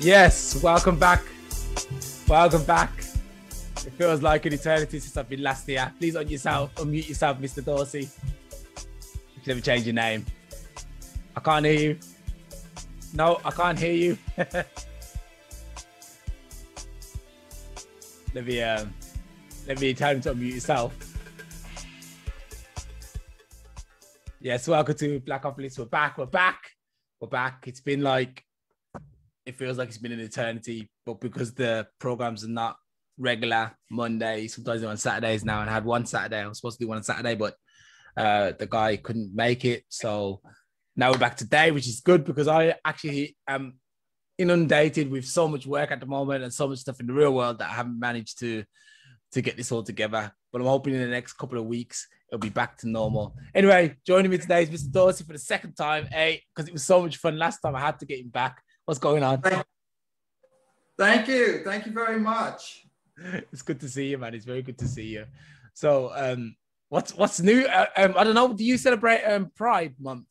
Yes, welcome back. Welcome back. It feels like an eternity since I've been last here. Please unmute yourself, Mr. Dorsey. You should never change your name. I can't hear you. No, I can't hear you. Let me tell him to unmute yourself. Yes, welcome to Blackopolypse. We're back. It's been like, it feels like it's been an eternity, but because the programs are not regular Monday, sometimes they're on Saturdays now, and I had one Saturday. I was supposed to do one on Saturday, but the guy couldn't make it. So now we're back today, which is good because I actually am inundated with so much work at the moment and so much stuff in the real world that I haven't managed to get this all together. But I'm hoping in the next couple of weeks, it'll be back to normal. Anyway, joining me today is Mr. Dorsey for the second time, because it was so much fun last time. I had to get him back. What's going on? Thank you. Thank you very much. It's good to see you, man. It's very good to see you. So what's new? I don't know. Do you celebrate Pride Month?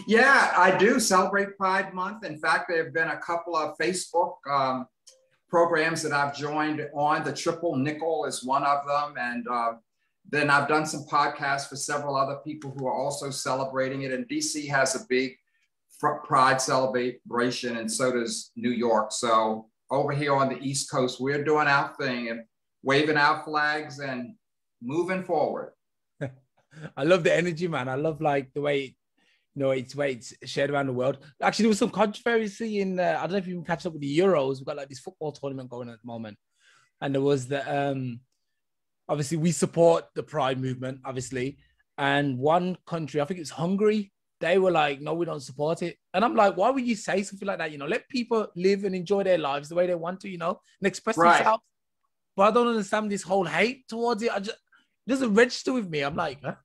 Yeah, I do celebrate Pride Month. In fact, there have been a couple of Facebook programs that I've joined on. The Triple Nickel is one of them. And then I've done some podcasts for several other people who are also celebrating it. And DC has a big Pride celebration, and so does New York. So over here on the East Coast, we're doing our thing and waving our flags and moving forward. I love the energy, man. I love like the way, it's shared around the world. Actually, there was some controversy in, I don't know if you can catch up with the Euros. We've got like this football tournament going on at the moment. And there was the, obviously we support the Pride movement, obviously. And one country, I think it was Hungary, they were like, no, we don't support it. And I'm like, why would you say something like that? Let people live and enjoy their lives the way they want to, and express themselves. But I don't understand this whole hate towards it. It doesn't register with me. I'm like, huh?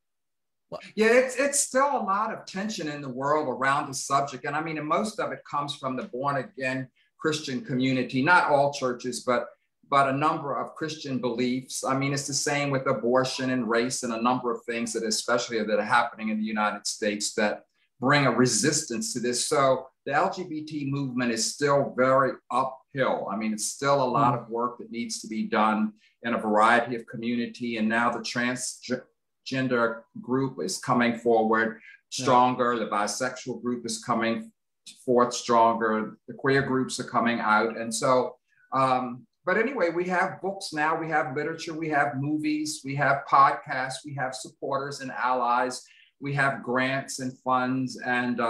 What? Yeah, it's still a lot of tension in the world around the subject. And I mean, and most of it comes from the born again Christian community, not all churches, but a number of Christian beliefs. I mean, it's the same with abortion and race and a number of things that are happening in the United States that bring a resistance to this. So the LGBT movement is still very uphill. I mean, it's still a lot of work that needs to be done in a variety of community. And now the transgender group is coming forward stronger. The bisexual group is coming forth stronger. The queer groups are coming out. And so, but anyway, we have books now, we have literature, we have movies, we have podcasts, we have supporters and allies, we have grants and funds. And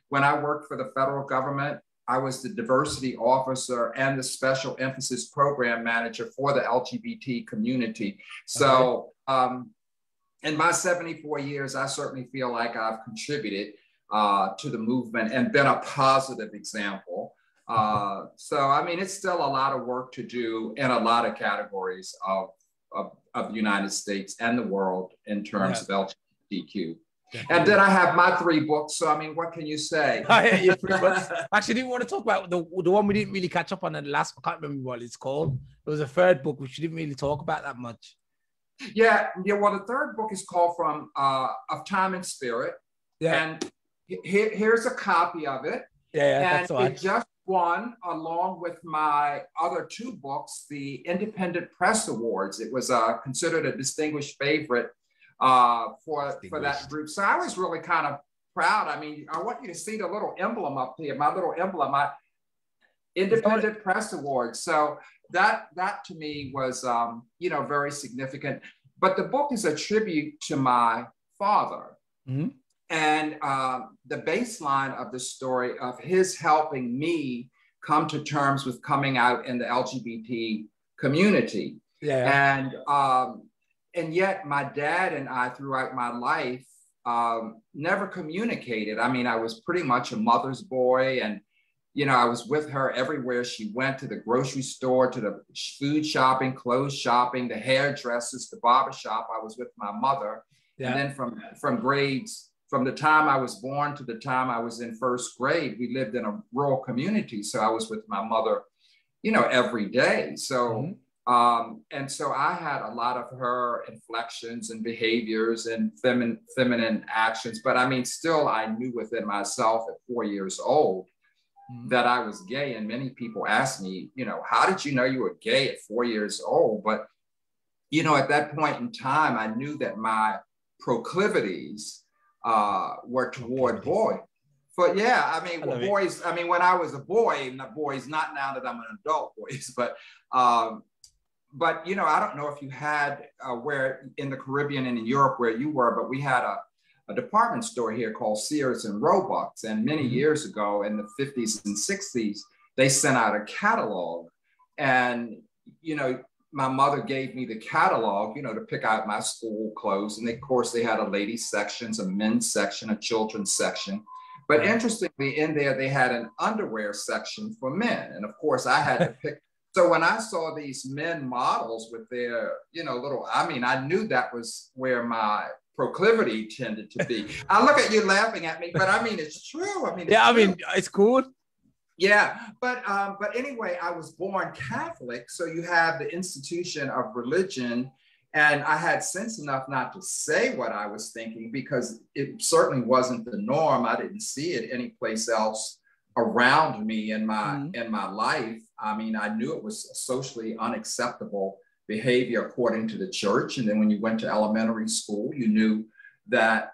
when I worked for the federal government, I was the diversity officer and the special emphasis program manager for the LGBT community. So in my 74 years, I certainly feel like I've contributed to the movement and been a positive example. So, I mean, it's still a lot of work to do in a lot of categories of the United States and the world in terms of LGBTQ. And then I have my 3 books. So, I mean, what can you say? Actually, I didn't want to talk about the one we didn't really catch up on in the last, I can't remember what it's called. There was a 3rd book, which you didn't really talk about that much. Yeah. Well, the 3rd book is called From Of Time and Spirit. Yeah. And here's a copy of it. Yeah, and it just won, along with my other 2 books, the Independent Press Awards. It was considered a distinguished favorite for that group. So I was really kind of proud. I mean, I want you to see the little emblem up here, my little emblem, my Independent Press Awards. So that to me was, very significant. But the book is a tribute to my father. Mm-hmm. And the baseline of the story of his helping me come to terms with coming out in the LGBT community. Yeah. And yet my dad and I throughout my life never communicated. I mean, I was pretty much a mother's boy, and I was with her everywhere she went, to the grocery store, to the food shopping, clothes shopping, the hairdressers, the barber shop. I was with my mother. Yeah. And then from the time I was born to the time I was in 1st grade, we lived in a rural community. So I was with my mother, every day. So, and so I had a lot of her inflections and behaviors and feminine actions. But I mean, still, I knew within myself at 4 years old that I was gay. And many people ask me, you know, how did you know you were gay at 4 years old? But, you know, at that point in time, I knew that my proclivities were toward boys. But yeah, I mean, boys, I mean, when I was a boy, not boys, not now that I'm an adult, boys, but, you know, I don't know if you had where in the Caribbean and in Europe where you were, but we had a department store here called Sears and Roebuck's. And many years ago in the 50s and 60s, they sent out a catalog. And, you know, my mother gave me the catalog, you know, to pick out my school clothes. And of course, they had a ladies section, a men's section, a children's section. But interestingly, in there, they had an underwear section for men. And of course, I had to pick. So when I saw these men models with their, you know, little, I mean, I knew that was where my proclivity tended to be. I look at you laughing at me, but I mean, it's true. I mean, it's I true. mean, it's cool. Yeah, but anyway, I was born Catholic, so you have the institution of religion, and I had sense enough not to say what I was thinking because it certainly wasn't the norm. I didn't see it anyplace else around me in my life. I mean, I knew it was socially unacceptable behavior according to the church, and then when you went to elementary school, you knew that.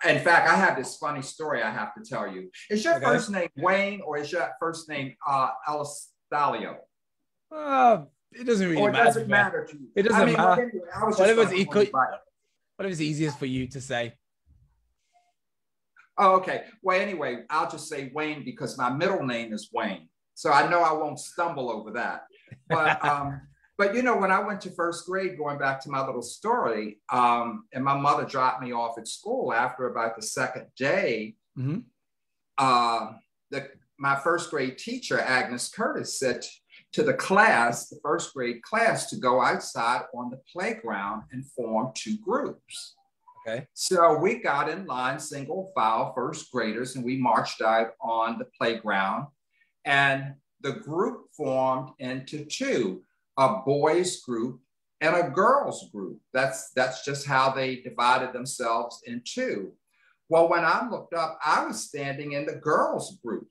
In fact, I have this funny story I have to tell you. Is your first name Wayne or is your first name Alstallio? It doesn't really matter. It doesn't matter to you. It doesn't matter. Anyway, I was whatever's easiest for you to say. Oh, okay. Well, anyway, I'll just say Wayne because my middle name is Wayne. So I know I won't stumble over that. But, you know, when I went to first grade, going back to my little story, and my mother dropped me off at school after about the second day, my first grade teacher, Agnes Curtis, said to the class, the first grade class, to go outside on the playground and form two groups. Okay. So we got in line, single file, first graders, and we marched out on the playground. And the group formed into two. A boys group and a girls group. That's just how they divided themselves in two. Well, when I looked up, I was standing in the girls group.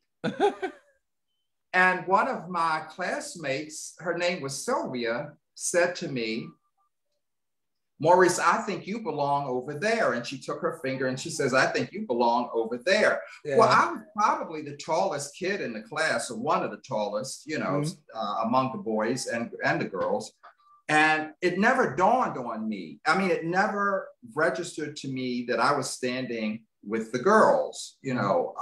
And one of my classmates, her name was Sylvia, said to me, Maurice, I think you belong over there. And she took her finger and she says, I think you belong over there. Yeah. Well, I was probably the tallest kid in the class, or one of the tallest, you know, among the boys and the girls. And it never dawned on me. I mean, it never registered to me that I was standing with the girls, you know.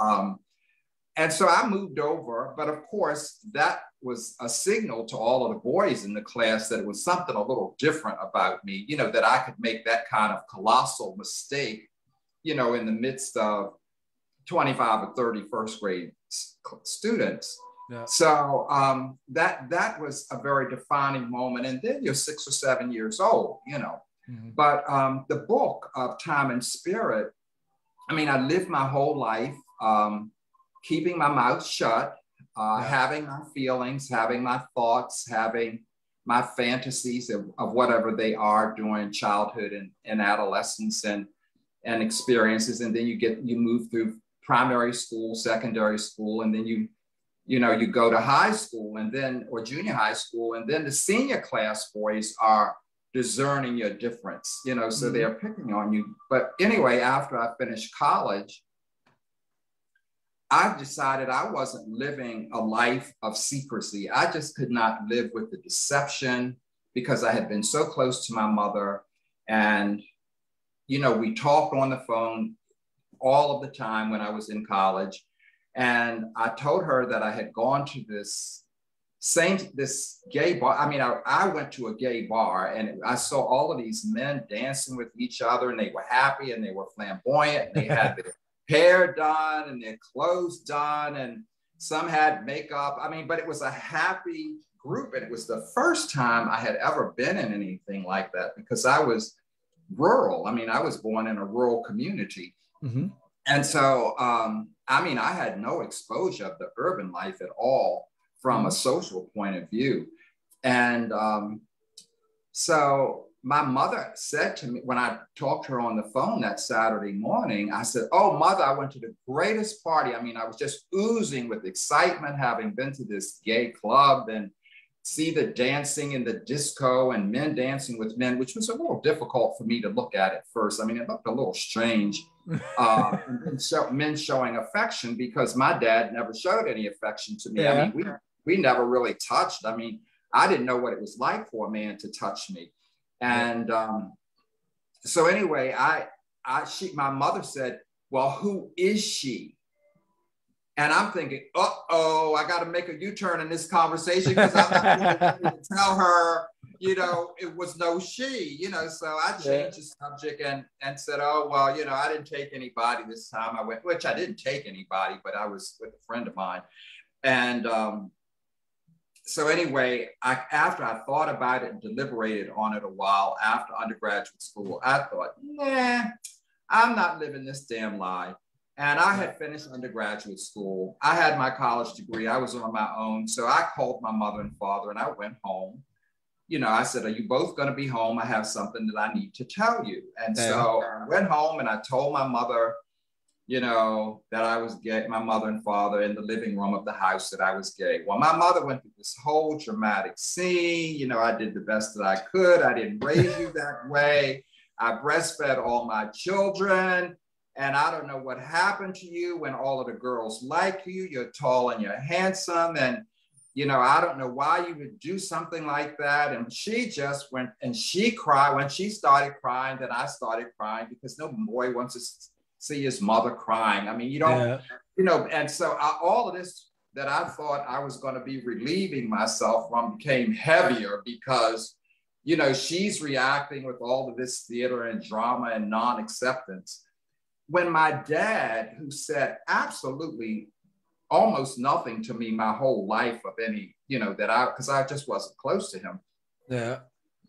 And so I moved over, but of course that was a signal to all of the boys in the class that it was something a little different about me, you know, that I could make that kind of colossal mistake, you know, in the midst of 25 or 30 first grade students. Yeah. So that was a very defining moment. And then you're 6 or 7 years old, you know. But the book of Time and Spirit, I mean, I lived my whole life keeping my mouth shut, having my feelings, having my thoughts, having my fantasies of whatever they are during childhood and adolescence and experiences. And then you move through primary school, secondary school, and then you go to high school and then, or junior high school. And then the senior class boys are discerning your difference, you know, so they're picking on you. But anyway, after I finished college, I decided I wasn't living a life of secrecy. I just could not live with the deception because I had been so close to my mother. And, you know, we talked on the phone all of the time when I was in college. And I told her that I had gone to this gay bar. I mean, I went to a gay bar and I saw all of these men dancing with each other and they were happy and they were flamboyant and they had their hair done and their clothes done, and some had makeup. I mean, but it was a happy group. And it was the first time I had ever been in anything like that because I was rural. I mean, I was born in a rural community. And so, I mean, I had no exposure of the urban life at all from a social point of view. And so my mother said to me when I talked to her on the phone that Saturday morning, I said, "Oh, mother, I went to the greatest party." I mean, I was just oozing with excitement, having been to this gay club and see the dancing in the disco and men dancing with men, which was a little difficult for me to look at first. I mean, it looked a little strange. And men showing affection, because my dad never showed any affection to me. Yeah. I mean, we never really touched. I mean, I didn't know what it was like for a man to touch me. And so anyway, my mother said, "Well, who is she?" And I'm thinking, uh-oh, I got to make a U-turn in this conversation because I'm not going to tell her, you know, it was no she, you know. So I changed the subject and said, "Oh, well, you know, I didn't take anybody this time. I went," which I didn't take anybody, but I was with a friend of mine. And so anyway, after I thought about it and deliberated on it a while after undergraduate school, I thought, nah, I'm not living this damn lie. And I had finished undergraduate school. I had my college degree. I was on my own. So I called my mother and father and I went home. You know, I said, "Are you both going to be home? I have something that I need to tell you." And so I went home and I told my mother, you know, that I was gay, my mother and father, in the living room of the house, that I was gay. Well, my mother went through this whole dramatic scene. You know, I did the best that I could. I didn't raise you that way. I breastfed all my children. And I don't know what happened to you when all of the girls like you. You're tall and you're handsome. And, you know, I don't know why you would do something like that. And she just went and she cried. When she started crying, then I started crying, because no boy wants to see his mother crying. I mean, you don't, you know, and so all of this that I thought I was going to be relieving myself from became heavier, because, you know, she's reacting with all of this theater and drama and non-acceptance. When my dad, who said absolutely almost nothing to me my whole life of any, you know, because I just wasn't close to him,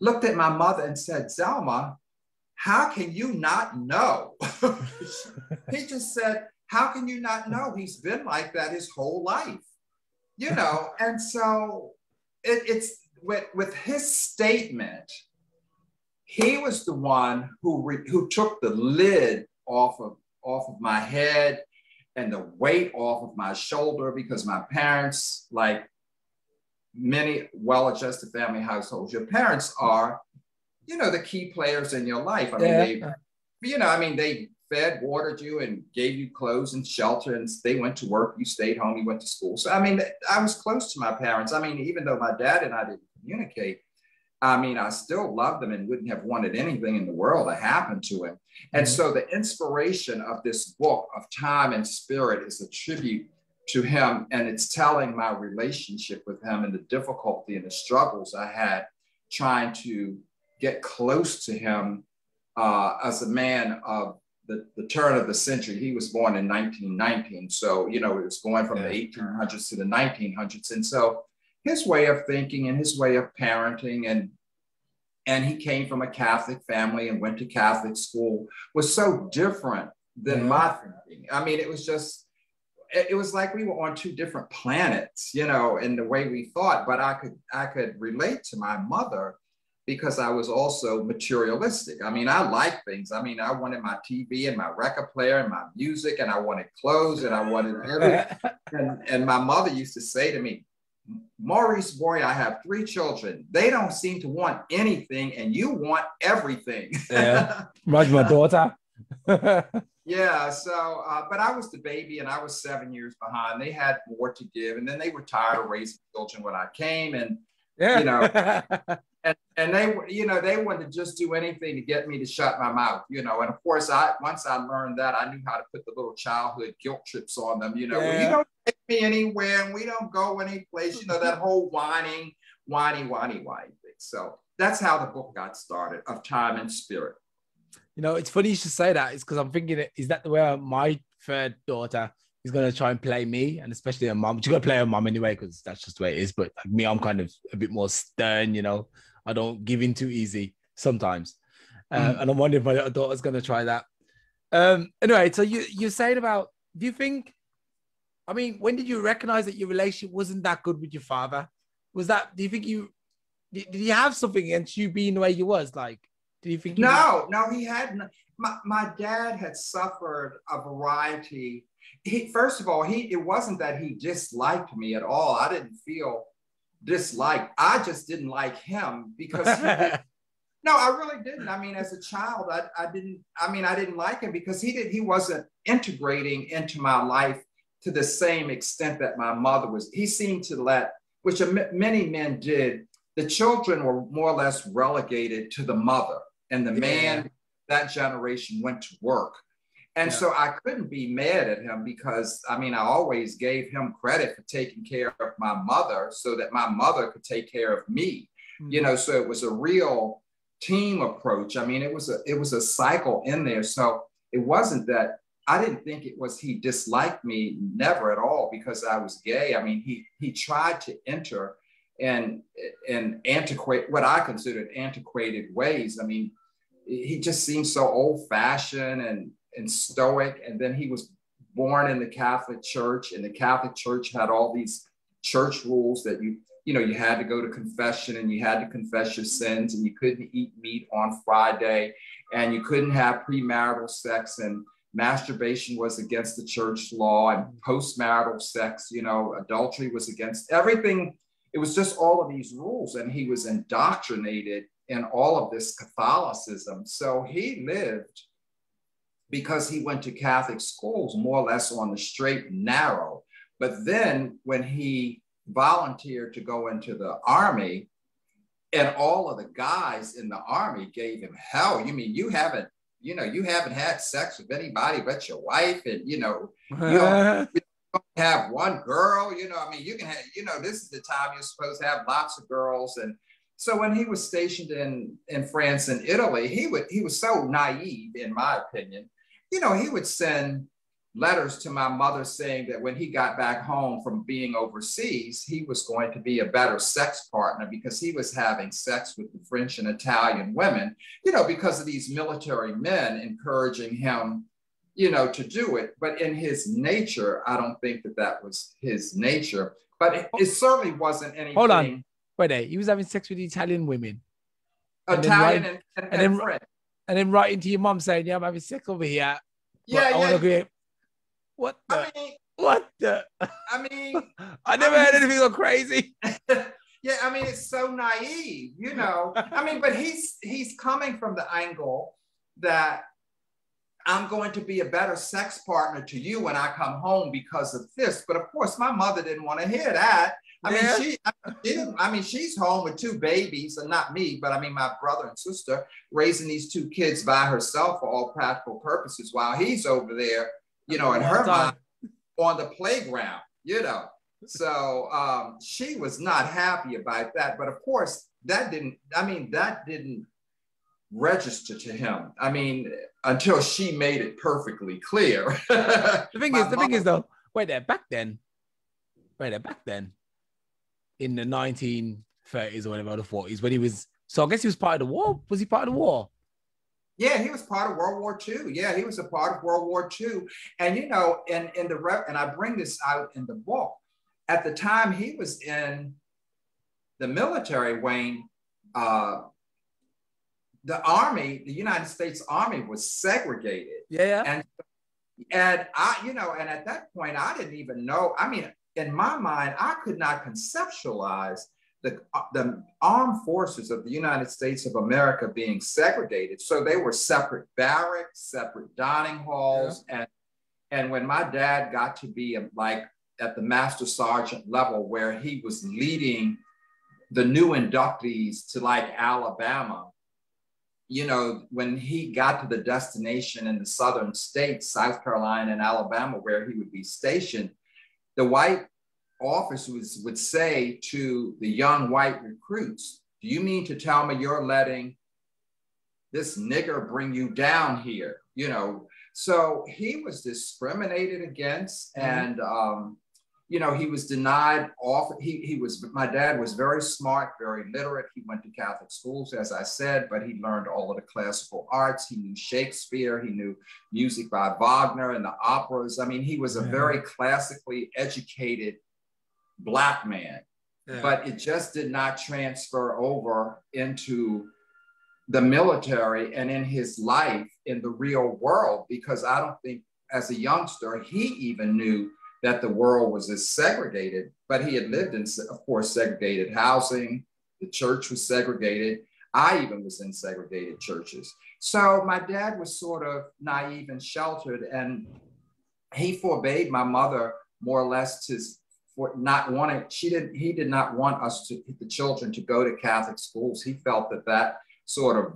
looked at my mother and said, "Zelma, how can you not know?" He just said, "How can you not know? He's been like that his whole life," you know? And so it's with his statement, he was the one who took the lid off of my head and the weight off of my shoulder, because my parents, like many well-adjusted family households, your parents are, you know, the key players in your life. I mean, they fed, watered you, and gave you clothes and shelter, and they went to work, you stayed home, you went to school. So, I mean, I was close to my parents. I mean, even though my dad and I didn't communicate, I mean, I still loved him and wouldn't have wanted anything in the world to happen to him. And so the inspiration of this book of Time and Spirit is a tribute to him. And it's telling my relationship with him and the difficulty and the struggles I had trying to get close to him as a man of the turn of the century. He was born in 1919. So, you know, it was going from the 1800s to the 1900s. And so his way of thinking and his way of parenting, and he came from a Catholic family and went to Catholic school, was so different than my thinking. I mean, it was like we were on two different planets, you know, in the way we thought. But I could relate to my mother because I was also materialistic. I mean, I like things. I mean, I wanted my TV and my record player and my music, and I wanted clothes, and I wanted everything. And my mother used to say to me, "Maurice, boy, I have 3 children. They don't seem to want anything, and you want everything." Yeah, like my daughter. Yeah, so, but I was the baby, and I was 7 years behind. They had more to give, and then they were tired of raising children when I came, and, you know, and they, you know, they wanted to just do anything to get me to shut my mouth, you know. And of course, once I learned that, I knew how to put the little childhood guilt trips on them, you know. Well, you don't take me anywhere, and we don't go any place, you know, that whole whiny thing. So that's how the book got started, of Time and Spirit. You know, it's funny you should say that. It's because I'm thinking, is that the way my third daughter is going to try and play me, and especially her mom? She's going to play her mom anyway, because that's just the way it is. But like me, I'm kind of a bit more stern, you know. I don't give in too easy sometimes. And I'm wondering if my daughter's going to try that. Anyway, so you're saying about, do you think, I mean, when did you recognize that your relationship wasn't that good with your father? Do you think did he have something against you being the way you was? Like, did you think? No, he hadn't. My dad had suffered a variety. First of all, it wasn't that he disliked me at all. I didn't feel disliked. I just didn't like him because no, I really didn't. I mean, as a child, I didn't like him because he wasn't integrating into my life to the same extent that my mother was. He seemed to let, which many men did, the children were more or less relegated to the mother, and the man, that generation, went to work. And so I couldn't be mad at him because, I mean, I always gave him credit for taking care of my mother so that my mother could take care of me. You know, so it was a real team approach. I mean, it was a cycle in there. So it wasn't that, I didn't think it was he disliked me, never at all, because I was gay. I mean, he tried to enter in antiquate, what I considered antiquated ways. I mean, he just seemed so old fashioned and stoic. And then he was born in the Catholic Church, and the Catholic Church had all these church rules that you had to go to confession, and you had to confess your sins, and you couldn't eat meat on Friday, and you couldn't have premarital sex, and masturbation was against the church law, and postmarital sex, adultery was against everything. It was just all of these rules, and he was indoctrinated in all of this Catholicism. So he lived, because he went to Catholic schools, more or less on the straight and narrow. But then when he volunteered to go into the army, and all of the guys in the army gave him hell. You mean you haven't had sex with anybody but your wife, and you don't have one girl, I mean, you can have, this is the time you're supposed to have lots of girls. And so when he was stationed in France and Italy, he was so naive, in my opinion. He would send letters to my mother saying that when he got back home from being overseas, he was going to be a better sex partner because he was having sex with the French and Italian women, because of these military men encouraging him, to do it. But in his nature, I don't think that was his nature, but it certainly wasn't anything. Hold on. Wait there. He was having sex with Italian women. Italian and French. And then writing to your mom saying, yeah, I'm having sex over here. Yeah. What the? I mean, I never heard anything so crazy. Yeah, I mean, it's so naive, I mean, but he's coming from the angle that I'm going to be a better sex partner to you when I come home because of this. But of course, my mother didn't want to hear that. I mean, she's home with two babies, and not me, but I mean, my brother and sister, raising these two kids by herself for all practical purposes, while he's over there, in her mind on the playground, So she was not happy about that. But of course, that didn't register to him. I mean, until she made it perfectly clear. The thing is though, back then, in the 1930s or whatever, the 40s, when he was, so I guess he was part of the war. Was he part of the war? Yeah, he was part of World War II. Yeah, he was a part of World War II. And, and I bring this out in the book, at the time he was in the military, Wayne, the Army, the United States Army was segregated. Yeah. And I, and at that point, I didn't even know. I mean, in my mind, I could not conceptualize the armed forces of the United States of America being segregated. So they were separate barracks, separate dining halls. Yeah. And when my dad got to be like at the master sergeant level, where he was leading the new inductees to like Alabama, when he got to the destination in the southern states, South Carolina and Alabama, where he would be stationed, the white officers would say to the young white recruits, do you mean to tell me you're letting this nigger bring you down here? So he was discriminated against, and he was denied my dad was very smart, very literate. He went to Catholic schools, as I said, but he learned all of the classical arts. He knew Shakespeare, he knew music by Wagner and the operas. I mean, he was a very classically educated Black man. but it just did not transfer over into the military and in his life in the real world, because I don't think as a youngster, he even knew that the world was as segregated, but he had lived in, of course, segregated housing. The church was segregated. I even was in segregated churches. So my dad was sort of naive and sheltered, and he forbade my mother more or less for not wanting, he did not want us the children to go to Catholic schools. He felt that sort of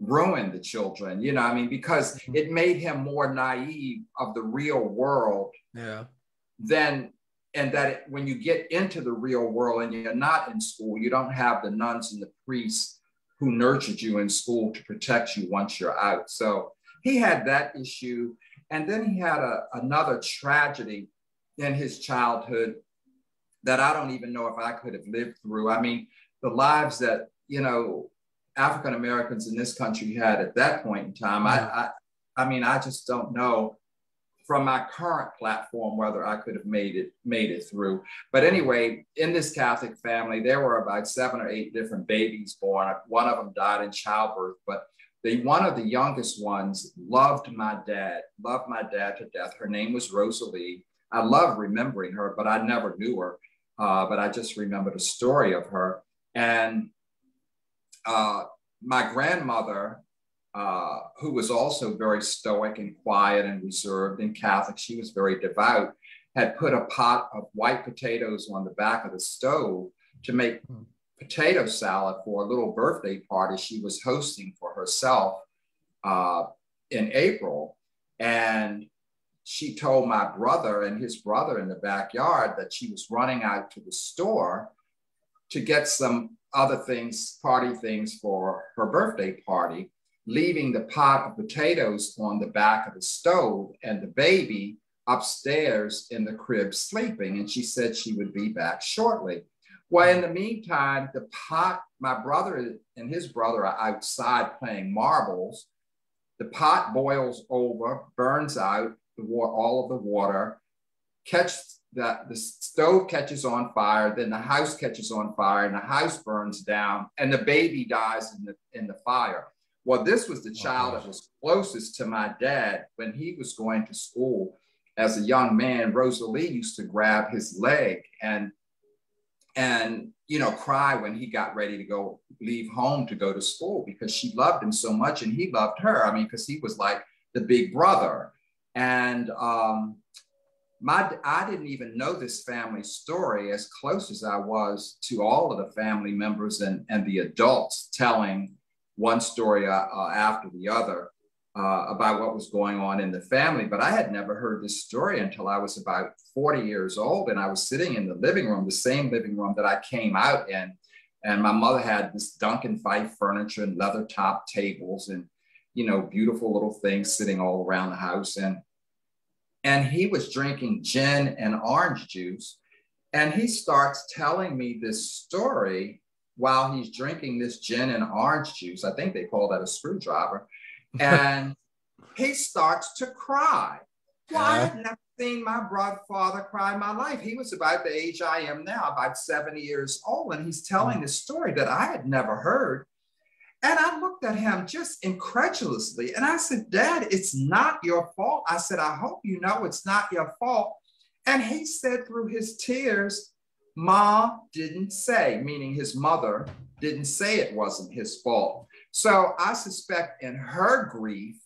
ruined the children, you know, I mean, because it made him more naive of the real world. Yeah. And that when you get into the real world and you're not in school, you don't have the nuns and the priests who nurtured you in school to protect you once you're out. So he had that issue. And then he had another tragedy in his childhood that I don't even know if I could have lived through. I mean, the lives that, you know, African Americans in this country had at that point in time, I mean, I just don't know from my current platform whether I could have made it through. But anyway, in this Catholic family, there were about 7 or 8 different babies born. One of them died in childbirth, but one of the youngest ones loved my dad to death. Her name was Rosalie. I love remembering her, but I never knew her. But I just remember the story of her. And my grandmother, who was also very stoic and quiet and reserved and Catholic, she was very devout, had put a pot of white potatoes on the back of the stove to make potato salad for a little birthday party she was hosting for herself in April. And she told my brother and his brother in the backyard that she was running out to the store to get some other things, party things for her birthday party, leaving the pot of potatoes on the back of the stove and the baby upstairs in the crib sleeping. And she said she would be back shortly. Well, in the meantime, my brother and his brother are outside playing marbles. The pot boils over, burns out all of the water, the stove catches on fire, then the house catches on fire and the house burns down and the baby dies in the fire. Well, this was the child that was closest to my dad when he was going to school as a young man. Rosalie used to grab his leg and you know, cry when he got ready to leave home to go to school, because she loved him so much and he loved her. I mean, because he was like the big brother. And I didn't even know this family story, as close as I was to all of the family members and the adults telling one story after the other about what was going on in the family. But I had never heard this story until I was about 40 years old. And I was sitting in the living room, the same living room that I came out in. And my mother had this Duncan Fife furniture and leather top tables and, you know, beautiful little things sitting all around the house. And he was drinking gin and orange juice. And he starts telling me this story while he's drinking this gin and orange juice. I think they call that a screwdriver. And he starts to cry. Well, I had never seen my father cry in my life. He was about the age I am now, about 70 years old. And he's telling this story that I had never heard. And I looked at him just incredulously. And I said, Dad, it's not your fault. I said, I hope you know it's not your fault. And he said through his tears, Mom didn't say, meaning his mother didn't say it wasn't his fault. So I suspect in her grief,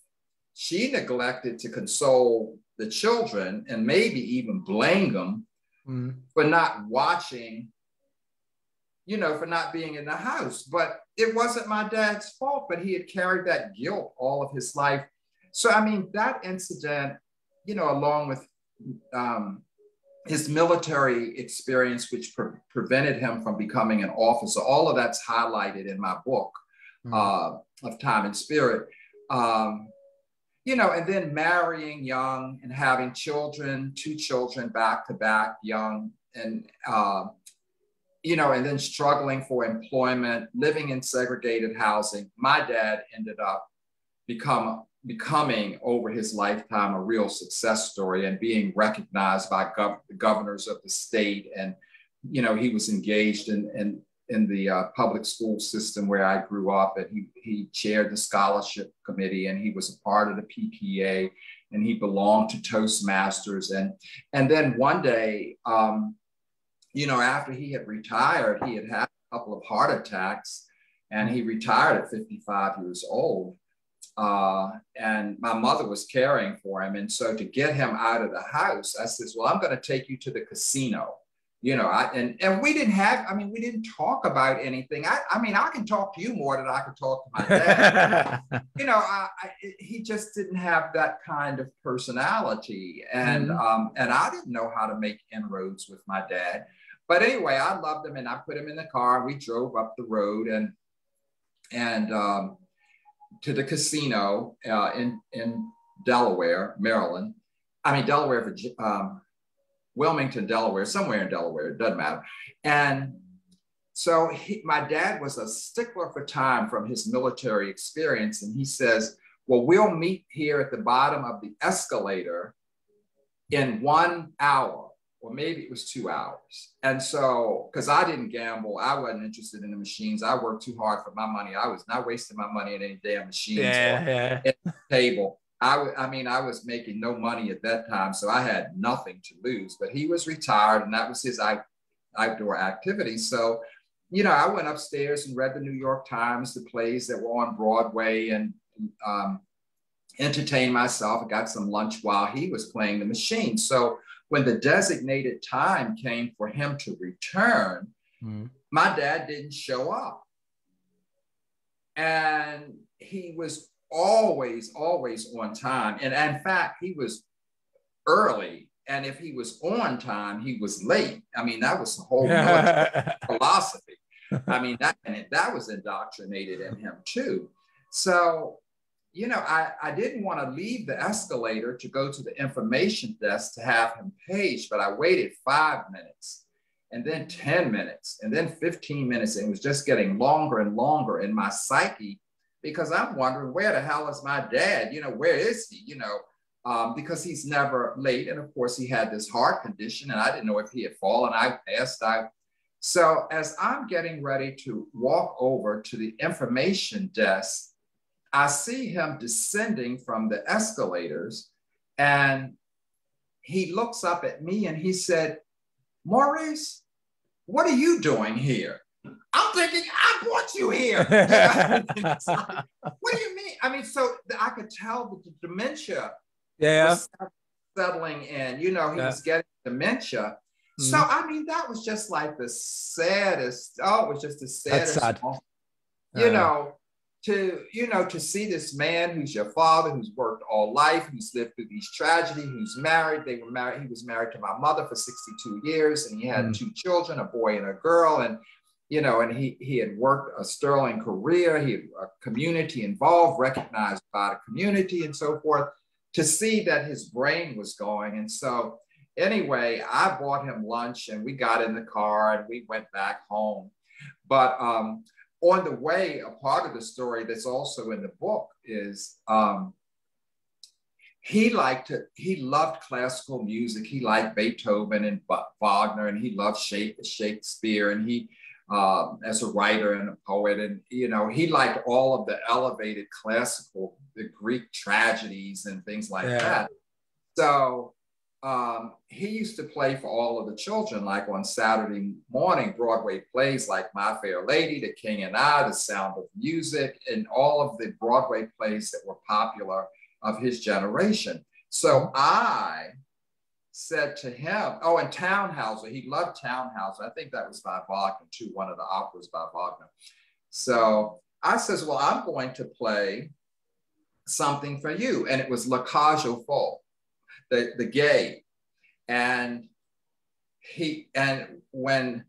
she neglected to console the children and maybe even blame them for not watching, you know, for not being in the house. But it wasn't my dad's fault, but he had carried that guilt all of his life. So, I mean, that incident, you know, along with his military experience, which prevented him from becoming an officer, all of that's highlighted in my book of Time and Spirit. You know, and then marrying young and having children, 2 children back to back, young, and you know, and then struggling for employment, living in segregated housing. My dad ended up becoming over his lifetime a real success story and being recognized by the governors of the state and you know, he was engaged in the public school system where I grew up, and he chaired the scholarship committee, and he was a part of the PTA, and he belonged to Toastmasters. And then one day, you know, after he had retired, he had had a couple of heart attacks, and he retired at 55 years old. And my mother was caring for him. And so to get him out of the house, I says, well, I'm going to take you to the casino. You know, and we didn't have, I mean, we didn't talk about anything. I mean, I can talk to you more than I could talk to my dad. You know, he just didn't have that kind of personality. And, and I didn't know how to make inroads with my dad. But anyway, I loved him, and I put him in the car, and we drove up the road and to the casino in Delaware, Maryland. I mean, Delaware, Wilmington, Delaware, somewhere in Delaware, it doesn't matter. And so my dad was a stickler for time from his military experience. And he says, well, we'll meet here at the bottom of the escalator in 1 hour, or maybe it was 2 hours. And so, because I didn't gamble, I wasn't interested in the machines. I worked too hard for my money. I was not wasting my money in any damn machines or at the table. I mean, I was making no money at that time, so I had nothing to lose. But he was retired, and that was his outdoor activity. So, you know, I went upstairs and read the New York Times, the plays that were on Broadway, and entertained myself. I got some lunch while he was playing the machine. So when the designated time came for him to return, my dad didn't show up. And he was always on time. And in fact, he was early. And if he was on time, he was late. I mean, that was the whole philosophy. I mean, that was indoctrinated in him too. So, you know, I didn't want to leave the escalator to go to the information desk to have him paged, but I waited 5 minutes, and then 10 minutes, and then 15 minutes. And it was just getting longer and longer in my psyche, because I'm wondering, where the hell is my dad? You know, where is he? You know, because he's never late. And of course, he had this heart condition, and I didn't know if he had fallen. I passed out. So as I'm getting ready to walk over to the information desk, I see him descending from the escalators, and he looks up at me and he said, Maurice, what are you doing here? I'm thinking, I brought you here. What do you mean? I mean, so I could tell that the dementia was settling in. You know, he was getting dementia. So, I mean, that was just like the saddest. Oh, it was just the saddest. That's sad. You know, to see this man who's your father, who's worked all life, who's lived through these tragedies, who's married. They were married. He was married to my mother for 62 years, and he had 2 children, a boy and a girl. And you know, and he had worked a sterling career. He had a community involved, recognized by the community and so forth, to see that his brain was going. And so anyway, I bought him lunch, and we got in the car and we went back home. But on the way, a part of the story that's also in the book is he loved classical music. He liked Beethoven and Wagner, and he loved Shakespeare, and he, as a writer and a poet, and you know, he liked all of the elevated classical, the Greek tragedies and things like that. So he used to play for all of the children, like on Saturday morning Broadway plays like My Fair Lady, The King and I, The Sound of Music, and all of the Broadway plays that were popular of his generation. So I said to him, oh, and Tannhäuser, he loved Tannhäuser. I think that was by Wagner too, one of the operas by Wagner. So I says, well, I'm going to play something for you. And it was La Cage aux Folles, the gay. And when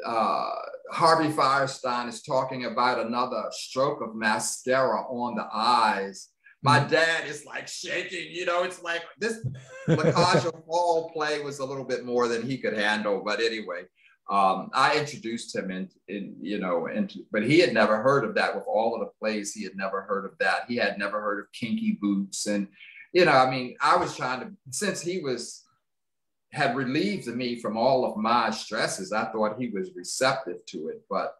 Harvey Firestein is talking about another stroke of mascara on the eyes, my dad is like shaking, you know, it's like this La Cage aux Folles play was a little bit more than he could handle. But anyway, I introduced him but he had never heard of that. With all of the plays, he had never heard of that. He had never heard of Kinky Boots. And, you know, I mean, I was trying to, since he was had relieved me from all of my stresses. I thought he was receptive to it, but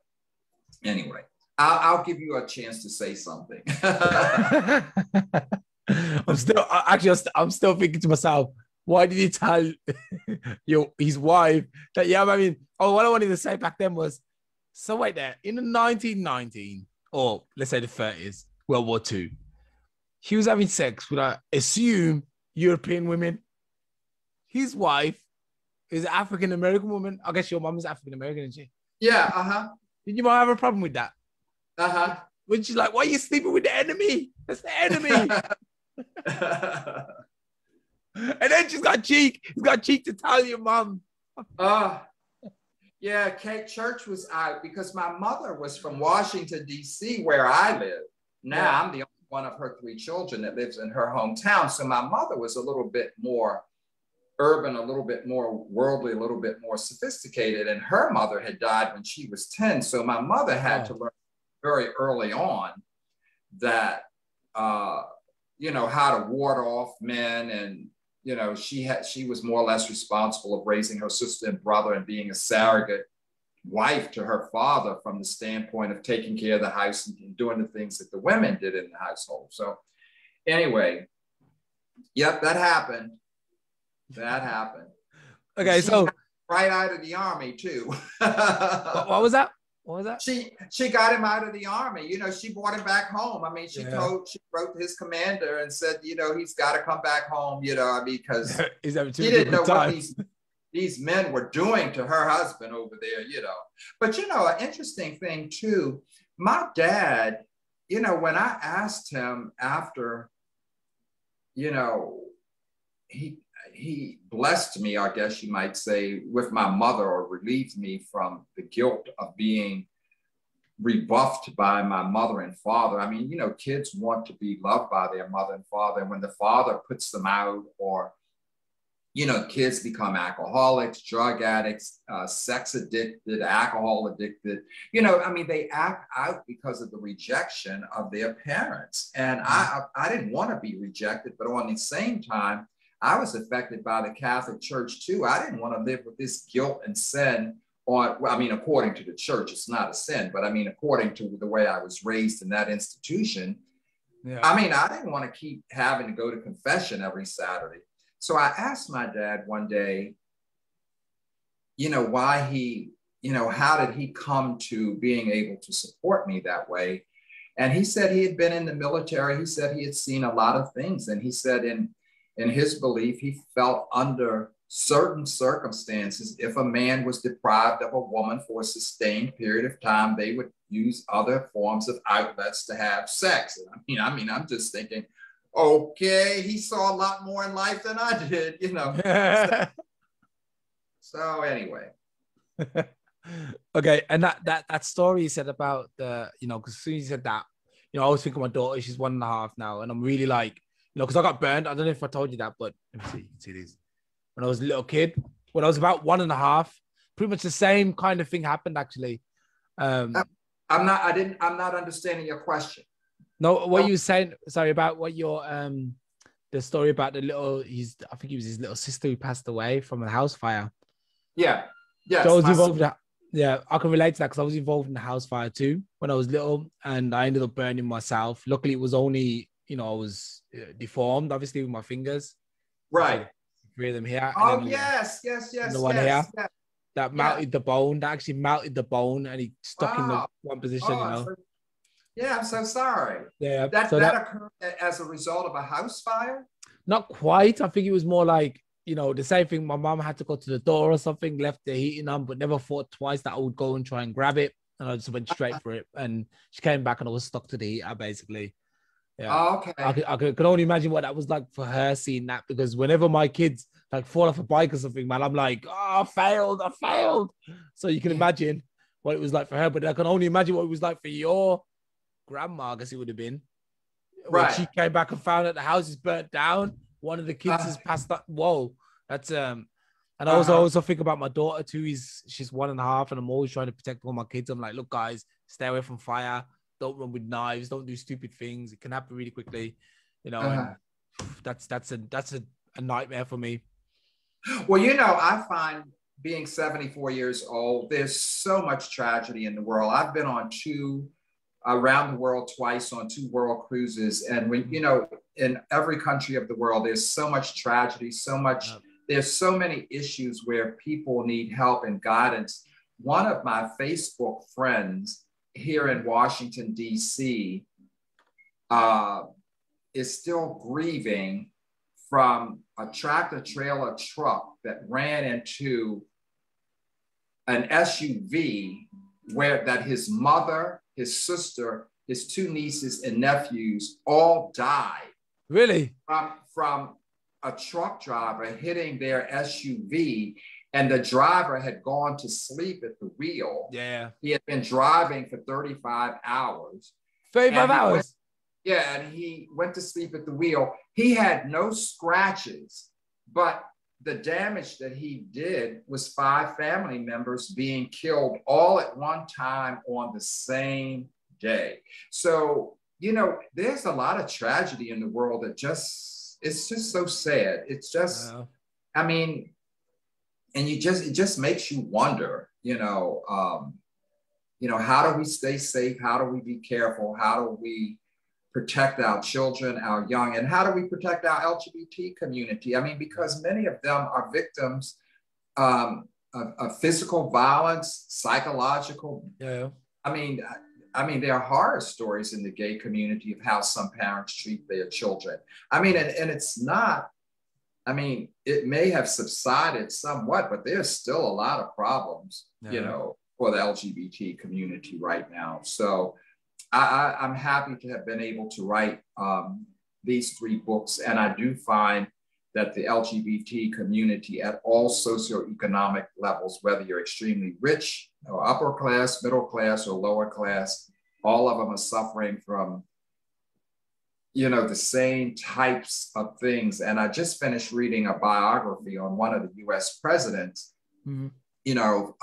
anyway, I'll give you a chance to say something. I'm still thinking to myself, why did he tell his wife that? Yeah, I mean, what I wanted to say back then was, so wait there, in the 1919, or let's say the 30s, World War II, he was having sex with, I assume, European women. His wife is an African American woman. I guess your mom is African American, isn't she? Yeah. Did your mom have a problem with that? When she's like, why are you sleeping with the enemy? That's the enemy. And then she's got cheek. He's got cheek to tell your mom. Yeah, Kate Church was out because my mother was from Washington, D.C., where I live. Now I'm the only one of her 3 children that lives in her hometown. So my mother was a little bit more urban, a little bit more worldly, a little bit more sophisticated. And her mother had died when she was 10. So my mother had to learn very early on that, how to ward off men. And, she was more or less responsible of raising her sister and brother and being a surrogate wife to her father from the standpoint of taking care of the house and doing the things that the women did in the household. So anyway, yep, that happened. Okay, so right out of the army too. What was that? What was that? She got him out of the army. She brought him back home. I mean, she wrote to his commander and said, he's got to come back home. Because he didn't know what these men were doing to her husband over there. But an interesting thing too. My dad, when I asked him after, he blessed me, I guess you might say, with my mother, or relieved me from the guilt of being rebuffed by my mother and father. I mean, kids want to be loved by their mother and father. And when the father puts them out, or, kids become alcoholics, drug addicts, sex addicted, alcohol addicted, they act out because of the rejection of their parents. And I didn't want to be rejected, but on the same time, I was affected by the Catholic Church too. I didn't want to live with this guilt and sin according to the church, it's not a sin, but according to the way I was raised in that institution, I didn't want to keep having to go to confession every Saturday. So I asked my dad one day, why how did he come to being able to support me that way? And he said he had been in the military. He said he had seen a lot of things. And he said in his belief, he felt under certain circumstances, if a man was deprived of a woman for a sustained period of time, they would use other forms of outlets to have sex. And I'm just thinking, okay, he saw a lot more in life than I did, So anyway. Okay, and that story you said about the, because as soon as you said that, I always think of my daughter. She's 1.5 now, and I'm really like, because I got burned. I don't know if I told you that, but let me see. You can see these. When I was a little kid, when I was about 1.5, pretty much the same kind of thing happened actually. I'm not understanding your question. No, what you were saying, sorry, about what your the story about the little, I think it was his little sister who passed away from a house fire. Yeah. Yes. So I was involved I can relate to that because I was involved in the house fire too when I was little, and I ended up burning myself. Luckily, it was only, I was deformed, obviously, with my fingers. Right. So 3 of them here. Oh, yes. The one here. That melted the bone. That actually melted the bone, and he stuck in the one position, I'm so sorry. Yeah. That occurred as a result of a house fire? Not quite. I think it was more like, the same thing. My mom had to go to the door or something, left the heating on, but never thought twice that I would go and try and grab it. And I just went straight for it. And she came back and I was stuck to the heater, basically. Yeah. Oh, okay. I could only imagine what that was like for her seeing that, because whenever my kids like fall off a bike or something, man, I'm like, I failed. So you can imagine what it was like for her, but I can only imagine what it was like for your grandma, I guess it would have been. When right. She came back and found that the house is burnt down. One of the kids has passed up. Whoa, that's and I also think about my daughter too. She's 1.5, and I'm always trying to protect all my kids. I'm like, look, guys, stay away from fire. Don't run with knives. Don't do stupid things. It can happen really quickly, And that's a nightmare for me. Well, you know, I find being 74 years old, there's so much tragedy in the world. I've been on around the world twice on 2 world cruises. And when, you know, in every country of the world, there's so much tragedy, there's so many issues where people need help and guidance. One of my Facebook friends here in Washington, D.C., is still grieving from a tractor trailer truck that ran into an SUV that his mother, his sister, his 2 nieces and nephews all died. Really? From a truck driver hitting their SUV, and the driver had gone to sleep at the wheel. Yeah. He had been driving for 35 hours. 35 hours? And he went to sleep at the wheel. He had no scratches, but the damage that he did was 5 family members being killed all at one time on the same day. So, you know, there's a lot of tragedy in the world that it's just so sad. It's just, I mean, and it just makes you wonder, you know, how do we stay safe? How do we be careful? How do we protect our children, our young, and how do we protect our LGBT community? I mean, because many of them are victims of physical violence, psychological. Yeah. I mean, there are horror stories in the gay community of how some parents treat their children. I mean, and it's not, I mean, it may have subsided somewhat, but there's still a lot of problems, you know, for the LGBT community right now. So I'm happy to have been able to write these 3 books. And I do find that the LGBT community at all socioeconomic levels, whether you're extremely rich or upper class, middle class, or lower class, all of them are suffering from, you know, the same types of things. And I just finished reading a biography on one of the US presidents, you know,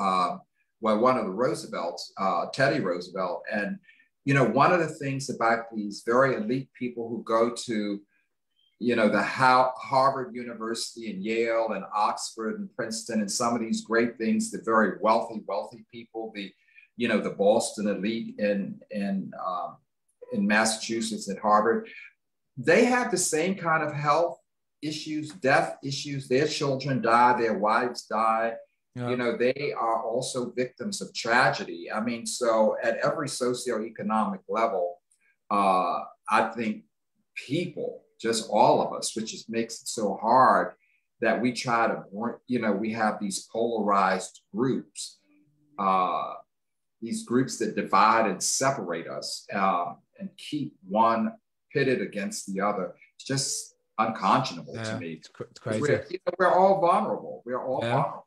one of the Roosevelts, Teddy Roosevelt. And you know, one of the things about these very elite people who go to, you know, the Harvard University and Yale and Oxford and Princeton and some of these great things, the very wealthy people, you know, the Boston elite in Massachusetts at Harvard, they have the same kind of health issues, death issues. Their children die, their wives die. Yeah. You know, they are also victims of tragedy. I mean, so at every socioeconomic level, I think people, just all of us, which just makes it so hard that we try to, you know, we have these polarized groups, these groups that divide and separate us and keep one pitted against the other. It's just unconscionable to me. It's crazy. We're all vulnerable. We're all vulnerable.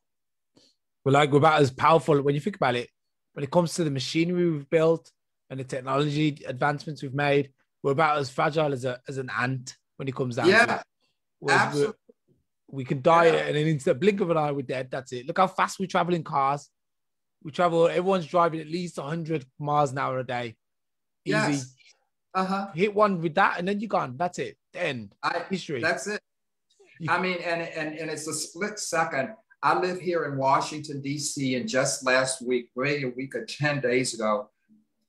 We're about as powerful when you think about it. When it comes to the machinery we've built and the technology advancements we've made, we're about as fragile as an ant when it comes down to it. Absolutely. We can die in an instant blink of an eye, we're dead. That's it. Look how fast we travel in cars. Everyone's driving at least 100 miles an hour a day. Easy. Yes. Hit one with that and then you're gone. That's it. The end. History. That's it. I mean, and it's a split second. I live here in Washington, D.C., and just last week, maybe a week or 10 days ago,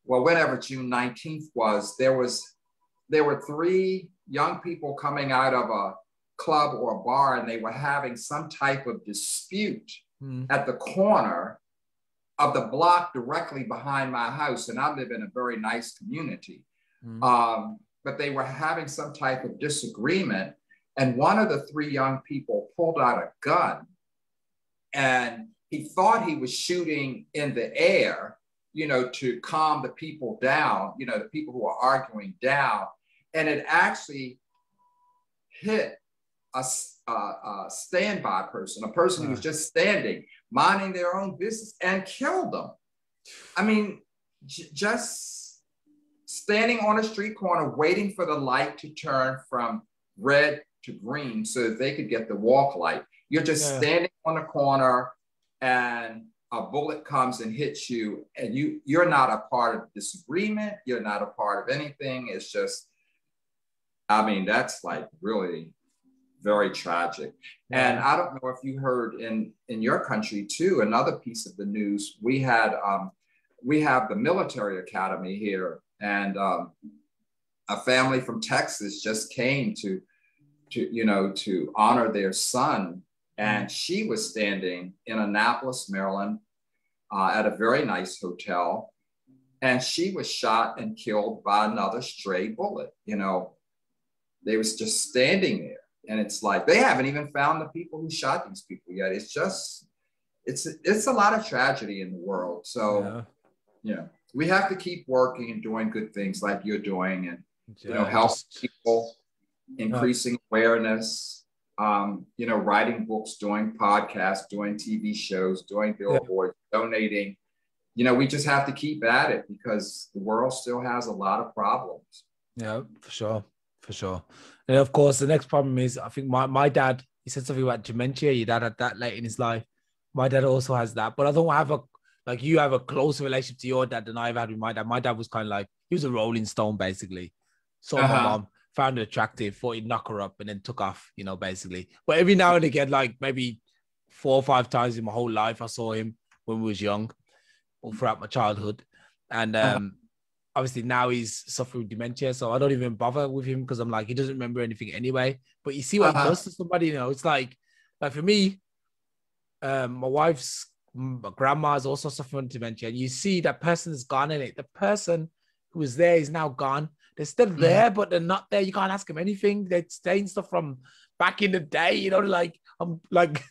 well, whenever June 19th was, there were 3 young people coming out of a club or a bar, and they were having some type of dispute at the corner of the block directly behind my house. And I live in a very nice community. But they were having some type of disagreement. And one of the 3 young people pulled out a gun. And he thought he was shooting in the air, you know, to calm the people down, you know, the people who were arguing down. And it actually hit a standby person, a person who was just standing, minding their own business, and killed them. I mean, just standing on a street corner, waiting for the light to turn from red to green so that they could get the walk light. You're just standing on the corner and a bullet comes and hits you, and you're not a part of the disagreement. You're not a part of anything. It's just, I mean, that's like really, very tragic. Yeah. And I don't know if you heard in your country too, another piece of the news, we have the military academy here, and a family from Texas just came to honor their son. And she was standing in Annapolis, Maryland, at a very nice hotel. And she was shot and killed by another stray bullet. They was just standing there. And it's like, they haven't even found the people who shot these people yet. It's just, it's a lot of tragedy in the world. So, we have to keep working and doing good things like you're doing, and, help people, increasing awareness, writing books, doing podcasts, doing TV shows, doing billboards, donating. We just have to keep at it because the world still has a lot of problems. Yeah, for sure. For sure. And of course, the next problem is, I think my dad, he said something about dementia. Your dad had that late in his life. My dad also has that, but I don't have you have a closer relationship to your dad than I've had with my dad. My dad was kind of like, he was a rolling stone, basically. So my mom found her attractive, thought he'd knock her up, and then took off, basically. But every now and again, like maybe 4 or 5 times in my whole life, I saw him when we was young or throughout my childhood. And obviously now he's suffering with dementia, so I don't even bother with him because I'm like, he doesn't remember anything anyway. But you see what he does to somebody, it's like for me, my wife's grandma is also suffering with dementia. And you see that person is gone in it. The person who was there is now gone. They're still there, but they're not there. You can't ask them anything. They're saying stuff from back in the day, like I'm like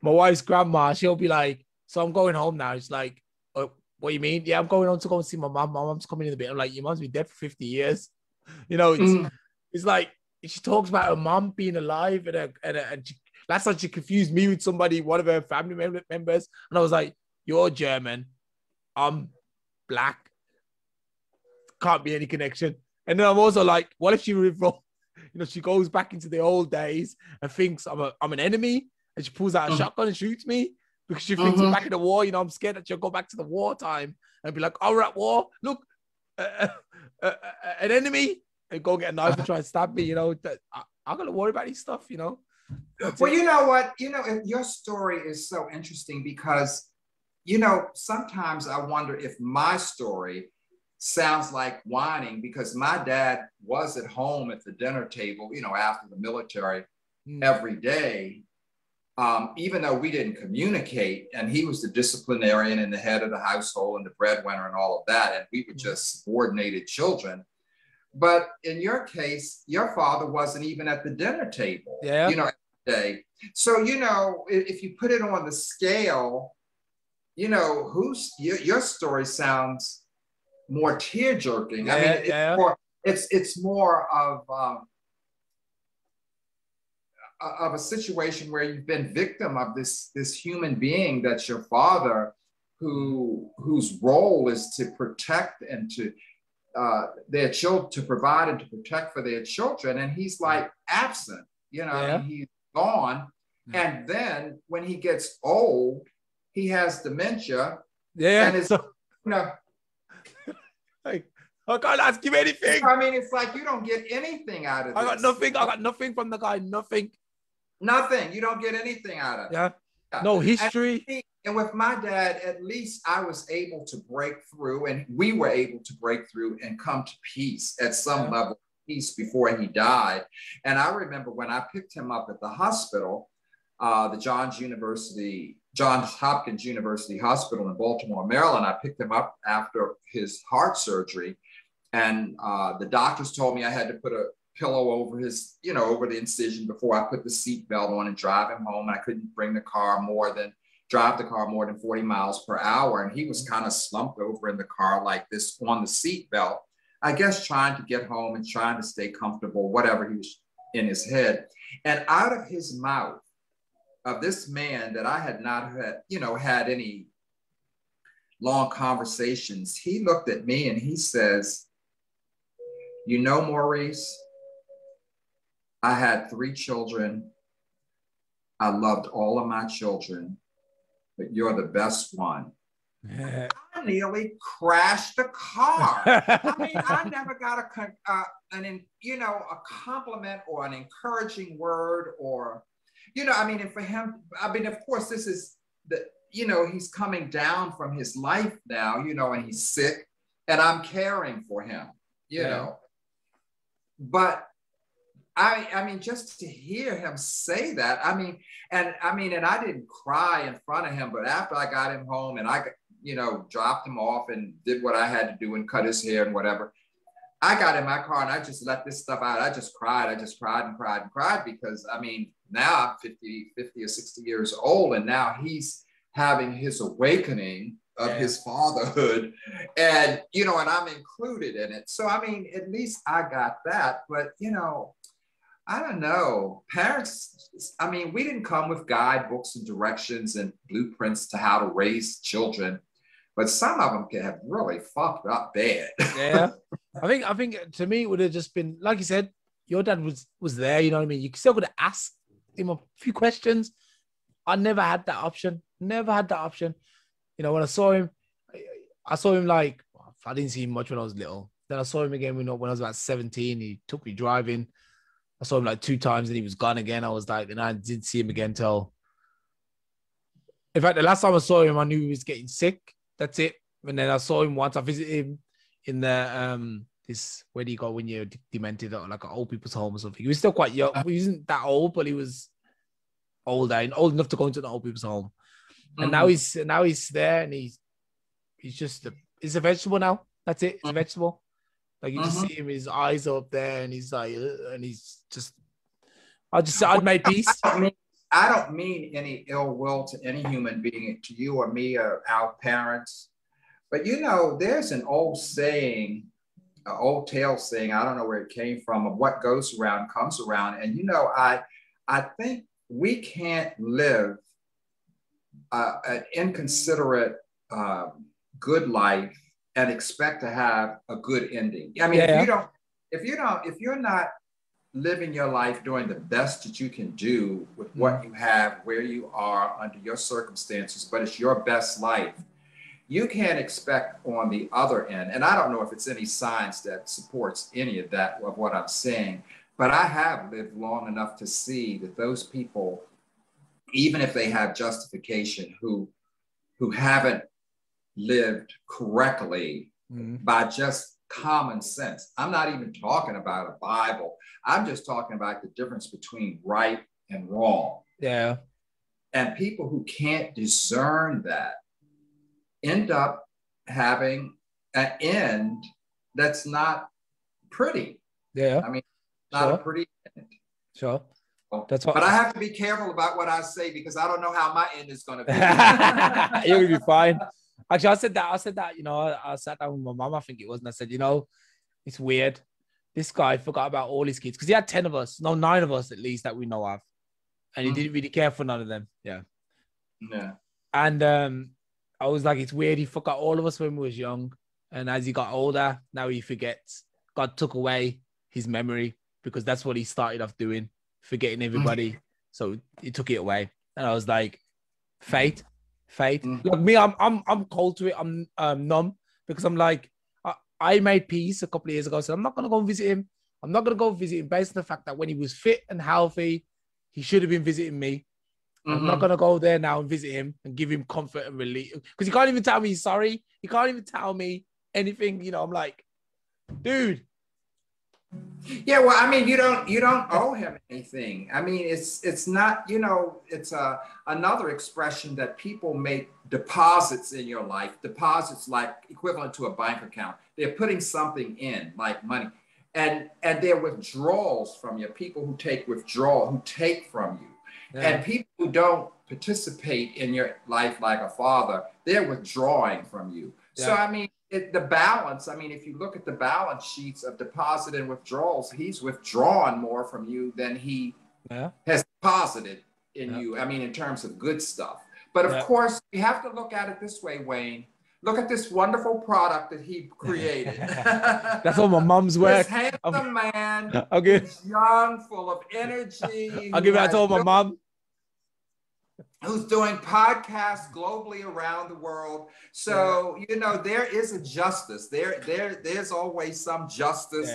my wife's grandma, she'll be like, so I'm going home now. It's like, what do you mean? Yeah, I'm going home to go and see my mom. My mom's coming in a bit. I'm like, your mom's been dead for 50 years. It's like, she talks about her mom being alive and last time she confused me with somebody, one of her family members. And I was like, you're German. I'm black. Can't be any connection. And then I'm also like, what if she she goes back into the old days and thinks I'm an enemy, and she pulls out a shotgun and shoots me because she thinks I'm back in the war. I'm scared that she'll go back to the wartime and be like, oh, we're at war. Look, an enemy, and go get a knife and try and stab me. I'm gonna worry about these stuff. Well, you know what? Your story is so interesting because, sometimes I wonder if my story sounds like whining, because my dad was at home at the dinner table, after the military every day, even though we didn't communicate, and he was the disciplinarian and the head of the household and the breadwinner and all of that. And we were just subordinated children. But in your case, your father wasn't even at the dinner table, every day. So, if you put it on the scale, your story sounds more tear-jerking. It's more of a situation where you've been victim of this human being that's your father, whose role is to protect and to their children, to provide and to protect for their children, and he's like absent. He's gone. And then when he gets old, he has dementia. And it's like, I can't ask you anything. It's like you don't get anything out of it. I got nothing from the guy. Nothing. You don't get anything out of it. Yeah. No history. And with my dad, at least I was able to break through, and we were able to break through and come to peace at some level of peace before he died. And I remember when I picked him up at the hospital, the Johns Hopkins University Hospital in Baltimore, Maryland. I picked him up after his heart surgery, and the doctors told me I had to put a pillow over his, over the incision before I put the seat belt on and drive him home. And I couldn't drive the car more than 40 miles per hour. And he was kind of slumped over in the car like this on the seat belt, I guess trying to get home and trying to stay comfortable, whatever he was in his head. And out of his mouth, of this man that I had not had any long conversations, he looked at me and he says, Maurice, I had 3 children. I loved all of my children, but you're the best one. I nearly crashed the car. I mean, I never got a compliment or an encouraging word, or, I mean, and for him, I mean, of course, this is he's coming down from his life now, and he's sick, and I'm caring for him, but I mean, just to hear him say that, and I didn't cry in front of him, but after I got him home and I, dropped him off and did what I had to do and cut his hair and whatever, I got in my car and I just let this stuff out. I just cried and cried because, I mean, now I'm 50 or 60 years old, and now he's having his awakening of his fatherhood, and, and I'm included in it. So, I mean, at least I got that, but, I don't know. Parents, I mean, we didn't come with guidebooks and directions and blueprints to how to raise children, but some of them can have really fucked up bad. Yeah. I think to me, it would have just been, like you said, your dad was there, you know what I mean? You still could have asked him a few questions. I never had that option. When I saw him like, I didn't see him much when I was little. Then I saw him again when I was about 17. He took me driving. I saw him like 2 times and he was gone again. I was like, and I didn't see him again till, in fact, the last time I saw him, I knew he was getting sick. That's it. And then I saw him once. I visited him in the, where do you go when you're demented, or like an old people's home or something. He was still quite young. He wasn't that old, but he was older and old enough to go into the old people's home. And now he's there, and he's just he's a vegetable now. That's it. It's a vegetable. Like, you just see him, his eyes are up there, and he's like, and he's just, I'd made peace. I don't mean any ill will to any human being, to you or me or our parents. But, there's an old saying, an old tale saying, I don't know where it came from, of what goes around comes around. And, I think we can't live an inconsiderate, good life and expect to have a good ending. I mean, if you're not living your life doing the best that you can do with what you have, where you are under your circumstances, but it's your best life, you can't expect on the other end. And I don't know if it's any science that supports any of that, of what I'm saying, but I have lived long enough to see that those people, even if they have justification, who haven't lived correctly by just common sense. I'm not even talking about a Bible. I'm just talking about the difference between right and wrong. Yeah. And people who can't discern that end up having an end that's not pretty. Yeah. I mean, not a pretty end. Sure. That's what. But I have to be careful about what I say, because I don't know how my end is going to be. You're going to be fine. Actually, I said that, I sat down with my mom, I think it was, and I said, it's weird. This guy forgot about all his kids, because he had 9 of us at least that we know of. And he didn't really care for none of them. Yeah. Yeah. And I was like, it's weird. He forgot all of us when we was young. And as he got older, now he forgets. God took away his memory, because that's what he started off doing, forgetting everybody. So he took it away. And I was like, fate. Like me, I'm cold to it. I'm numb, because I'm like, I made peace a couple of years ago. So I'm not going to go and visit him. I'm not going to go visit him based on the fact that when he was fit and healthy, he should have been visiting me. I'm not going to go there now and visit him and give him comfort and relief, because he can't even tell me he's sorry. He can't even tell me anything. I'm like, dude. Yeah, well, I mean, you don't owe him anything. I mean, it's not, it's another expression that people make deposits in your life, deposits like equivalent to a bank account. They're putting something in, like money, and they're withdrawals from you. People who take from you. Yeah. And people who don't participate in your life like a father, they're withdrawing from you. Yeah. So, I mean, the balance, I mean, if you look at the balance sheets of deposit and withdrawals, he's withdrawn more from you than he has deposited in you. I mean, in terms of good stuff. But of course, you have to look at it this way, Wayne. Look at this wonderful product that he created. That's all my mom's work. This handsome man, okay. He's young, full of energy. I'll give that to my mom. who's doing podcasts globally around the world. So, you know, there is a justice. There's always some justice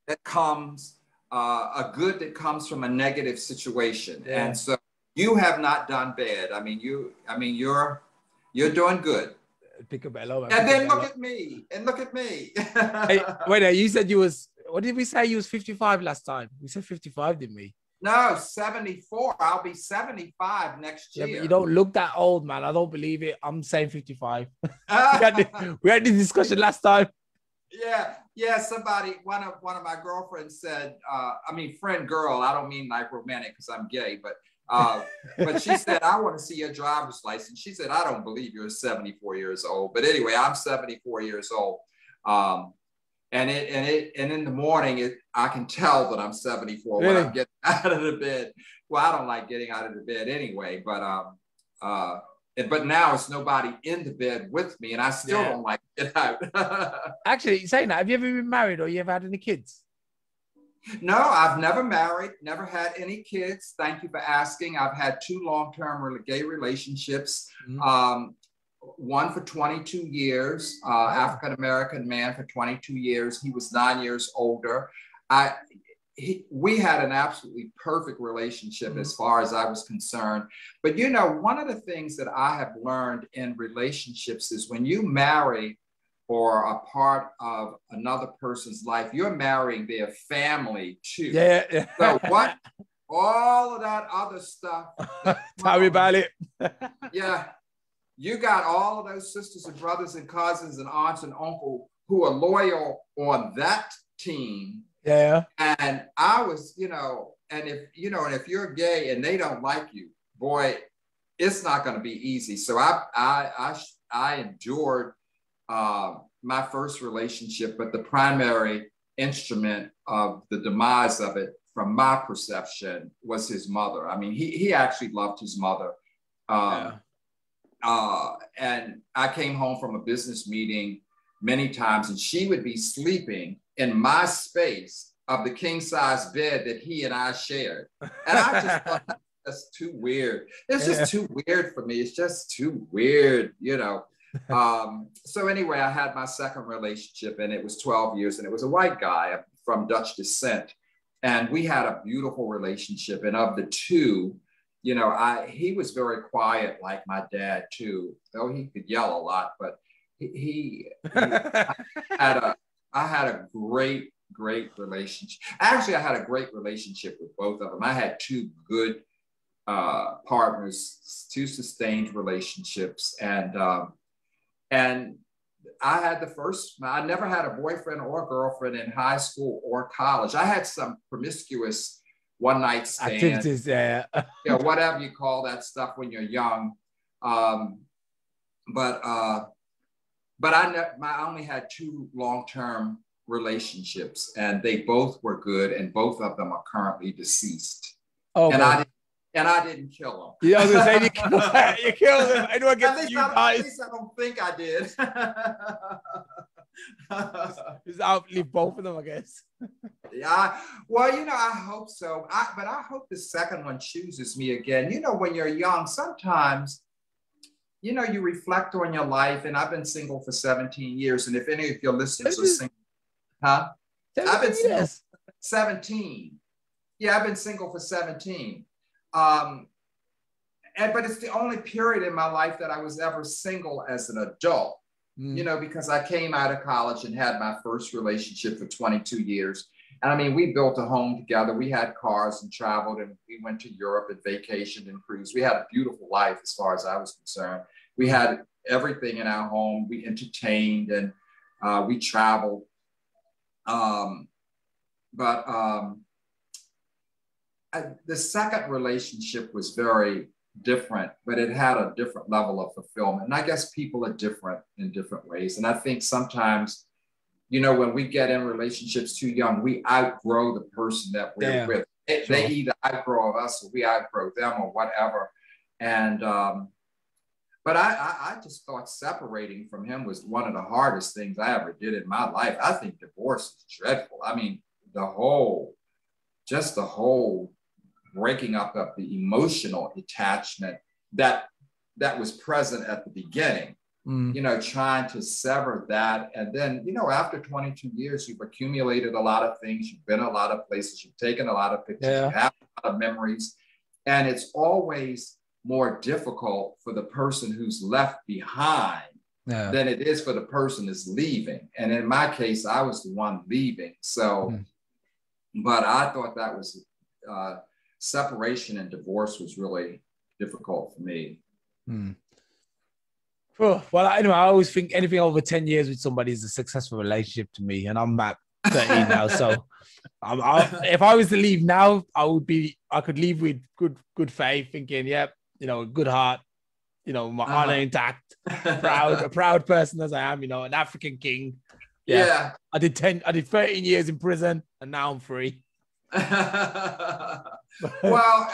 that comes, a good that comes from a negative situation. And so you have not done bad. I mean, you're doing good. Picabello. And then look at me. Hey, wait, you said you was, what did we say? You was 55 last time. We said 55, didn't we? No, 74. I'll be 75 next year. Yeah, but you don't look that old, man. I don't believe it. I'm saying 55. we had this discussion last time. Yeah. Somebody, one of my girlfriends said, friend girl, I don't mean like romantic because I'm gay, but she said, I want to see your driver's license. She said, I don't believe you're 74 years old. But anyway, I'm 74 years old. And in the morning, I can tell that I'm 74 when I'm getting out of the bed. Well, I don't like getting out of the bed anyway, but now it's nobody in the bed with me, and I still don't like to get out. Actually, saying that, have you ever been married or you ever had any kids? No, I've never married, never had any kids. Thank you for asking. I've had 2 long-term gay relationships. One for 22 years, African-American man for 22 years. He was 9 years older. We had an absolutely perfect relationship as far as I was concerned. But, you know, one of the things that I have learned in relationships is when you marry or are part of another person's life, you're marrying their family too. Yeah. So what, all of that other stuff. Tell me about it. Yeah. You got all of those sisters and brothers and cousins and aunts and uncles who are loyal on that team. Yeah. And I was, and if you're gay and they don't like you, boy, it's not going to be easy. So I endured my first relationship, but the primary instrument of the demise of it, from my perception, was his mother. I mean, he actually loved his mother. And I came home from a business meeting many times, and she would be sleeping in my space of the king size bed that he and I shared. And I just thought that's too weird. It's just too weird for me. It's just too weird, So anyway, I had my second relationship, and it was 12 years, and it was a white guy from Dutch descent. And we had a beautiful relationship. And of the two, he was very quiet, like my dad too, though he could yell a lot, but I had a great relationship. Actually, I had a great relationship with both of them. I had 2 good partners, 2 sustained relationships. And I had I never had a boyfriend or girlfriend in high school or college. I had some promiscuous one-night stand activities, whatever you call that stuff when you're young. But I only had 2 long-term relationships, and they both were good, and both of them are currently deceased. Oh, and I didn't kill them. Yeah, I was gonna say you killed them. Anyone gets you guys? At least I don't think I did. Just outlive both of them, I guess. Yeah, well, I hope so. But I hope the second one chooses me again. When you're young, sometimes, you reflect on your life. And I've been single for 17 years. And if any of your listeners are single, I've been single for 17. Yeah, I've been single for 17. But it's the only period in my life that I was ever single as an adult. Because I came out of college and had my first relationship for 22 years. And I mean, we built a home together. We had cars and traveled, and we went to Europe and vacationed and cruised. We had a beautiful life as far as I was concerned. We had everything in our home. We entertained and we traveled. The second relationship was very different, but it had a different level of fulfillment. And I guess people are different in different ways. And I think sometimes, when we get in relationships too young, we outgrow the person that we're with. They either outgrow us or we outgrow them or whatever. And, but I just thought separating from him was one of the hardest things I ever did in my life. I think divorce is dreadful. I mean, the whole breaking up of the emotional attachment that was present at the beginning. You know, trying to sever that. And then, you know, after 22 years, you've accumulated a lot of things. You've been a lot of places. You've taken a lot of pictures. You have a lot of memories. And it's always more difficult for the person who's left behind than it is for the person that's leaving. And in my case, I was the one leaving. So, but I thought that was separation and divorce was really difficult for me. Oh, well, anyway, I always think anything over 10 years with somebody is a successful relationship to me. And I'm at 13 now. So if I was to leave now, I could leave with good faith, thinking, yep, you know, good heart, you know, my honor intact, a proud person as I am, you know, an African king. Yeah. I did 13 years in prison and now I'm free. Well,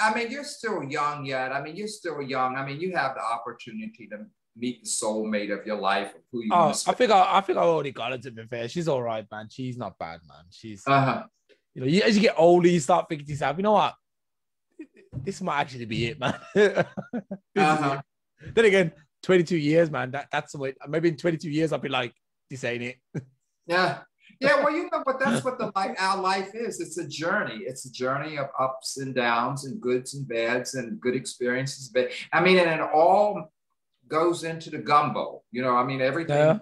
I mean, you're still young yet. I mean, you're still young. I mean, you have the opportunity to meet the soulmate of your life, of who you want to I think I already got it, to be fair. She's all right, man. She's not bad, man. She's you know, as you get older, you start thinking to yourself, you know what? This might actually be it, man. Then again, 22 years, man. That's the way. Maybe in 22 years, I'll be like, this ain't it. Yeah. Well, you know, but that's what our life is. It's a journey. It's a journey of ups and downs and goods and bads and good experiences. But I mean, and it all goes into the gumbo. You know, I mean, everything. Yeah.